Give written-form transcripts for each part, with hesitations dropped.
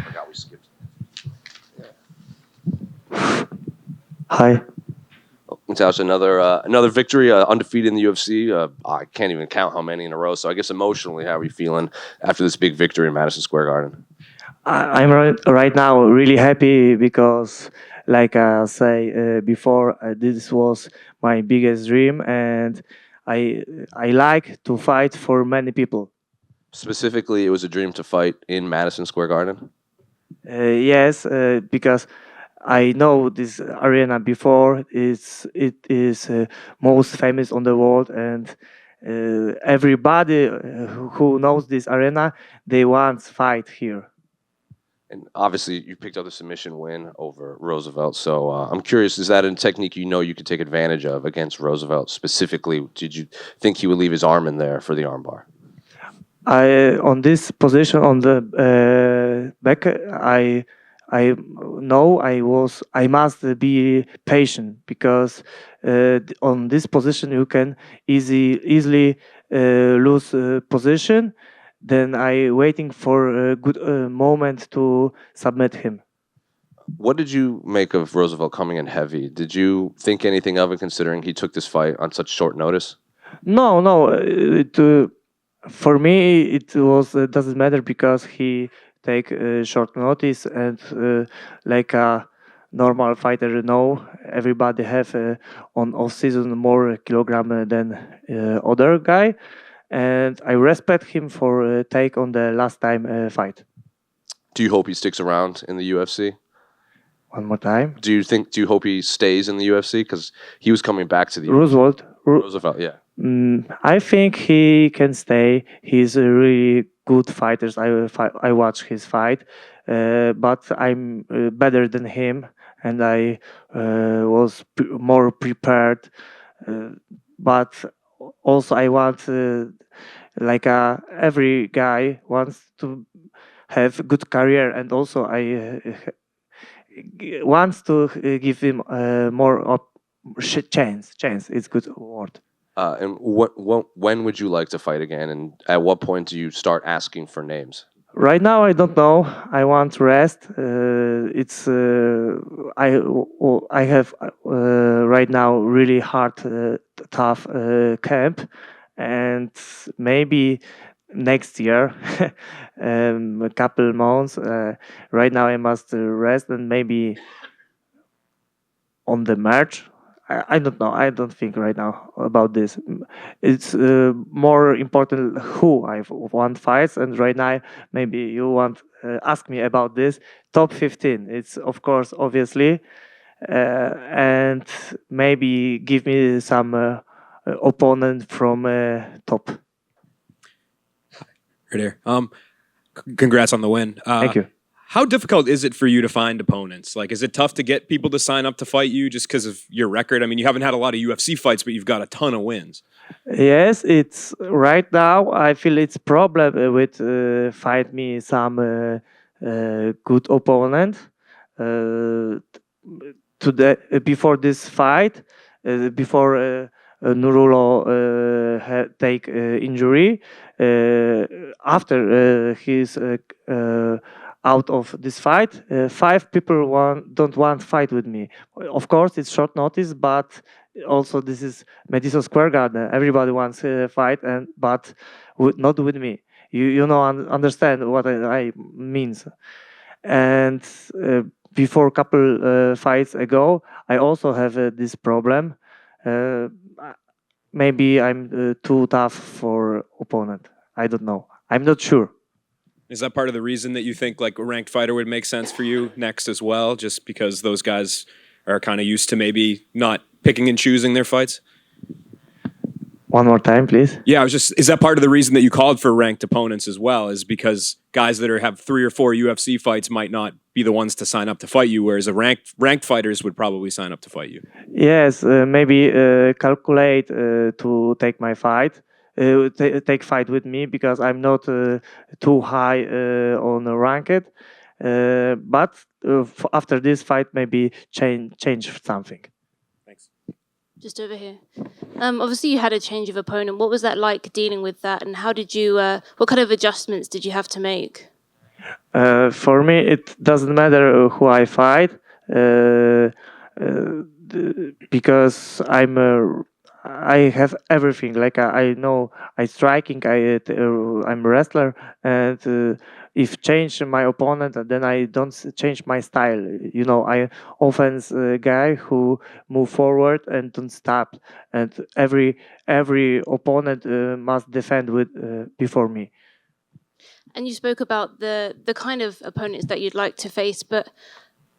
Forgot we skipped. Hi. Mateusz, another victory, undefeated in the UFC. I can't even count how many in a row. So I guess emotionally, how are you feeling after this big victory in Madison Square Garden? I'm right now really happy because, like I say before, this was my biggest dream, and I I like to fight for many people. Specifically, it was a dream to fight in Madison Square Garden. Yes, because I know this arena before. It is most famous on the world, and everybody who knows this arena, they want fight here. And obviously, you picked up the submission win over Roosevelt. So I'm curious, is that a technique you know you could take advantage of against Roosevelt specifically? Did you think he would leave his arm in there for the armbar? I on this position on the back, I know I must be patient because on this position you can easily lose position. Then I waiting for a good moment to submit him. What did you make of Roosevelt coming in heavy? Did you think anything of it considering he took this fight on such short notice? No, no. For me, it was doesn't matter because he take short notice and like a normal fighter. No, everybody have on off season more kilogram than other guy, and I respect him for take on the last time fight. Do you hope he sticks around in the UFC? One more time, Do you hope he stays in the UFC? Because he was coming back to the Roosevelt. Roosevelt, yeah. I think he can stay. He's a really good fighter. I watch his fight, but I'm better than him, and I was more prepared. Uh, but also, I want like every guy wants to have a good career, and also I wants to give him more chance. Chance is good word. And when would you like to fight again? And at what point do you start asking for names? Right now, I don't know. I want rest. It's I have right now really hard, tough camp, and maybe next year, a couple months. Right now, I must rest, and maybe on the March. I don't know. I don't think right now about this. It's more important who I want fights, and right now maybe you want ask me about this top 15. It's of course obviously, and maybe give me some opponent from top. Right here. Congrats on the win. Thank you. How difficult is it for you to find opponents? Like, is it tough to get people to sign up to fight you just because of your record? I mean, you haven't had a lot of UFC fights, but you've got a ton of wins. Yes, it's right now. I feel it's problem with find me some good opponent. Today, before this fight, before Nurulo take injury, after he's out of this fight, five people don't want fight with me. Of course, it's short notice, but also this is Madison Square Garden. Everybody wants a fight, and but not with me. You know understand what I means. And before a couple fights ago, I also have this problem. Uh, Maybe I'm too tough for opponent. I don't know. I'm not sure. Is that part of the reason that you think like a ranked fighter would make sense for you next as well? Just because those guys are kind of used to maybe not picking and choosing their fights? One more time, please. Yeah, is that part of the reason that you called for ranked opponents as well? Is because guys that have 3 or 4 UFC fights might not be the ones to sign up to fight you, whereas ranked fighters would probably sign up to fight you. Yes, maybe calculate to take my fight. Take fight with me because I'm not too high on the ranked. But after this fight, maybe change something. Thanks. Just over here. Obviously, you had a change of opponent. What was that like dealing with that, and how did you? What kind of adjustments did you have to make? For me, it doesn't matter who I fight, because I have everything. Like I know I striking, I'm a wrestler, and if change my opponent, then I don't change my style. You know, I offense guy who move forward and don't stop, and every opponent must defend with before me. And you spoke about the kind of opponents that you'd like to face, but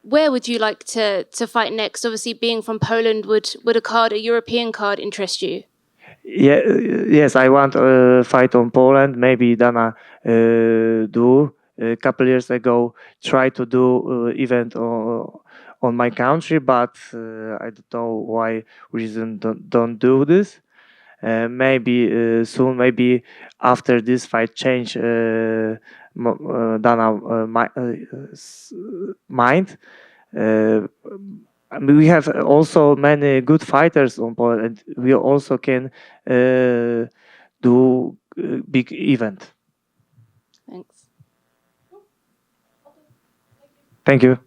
where would you like to fight next? Obviously, being from Poland, would a European card interest you? Yeah, yes, I want fight on Poland. Maybe Dana do a couple years ago try to do event on my country, but I don't know why reason don't do this. Maybe soon, maybe after this fight change Dana mind. Uh, I mean, we have also many good fighters on board, and we also can do big event. Thanks. Thank you.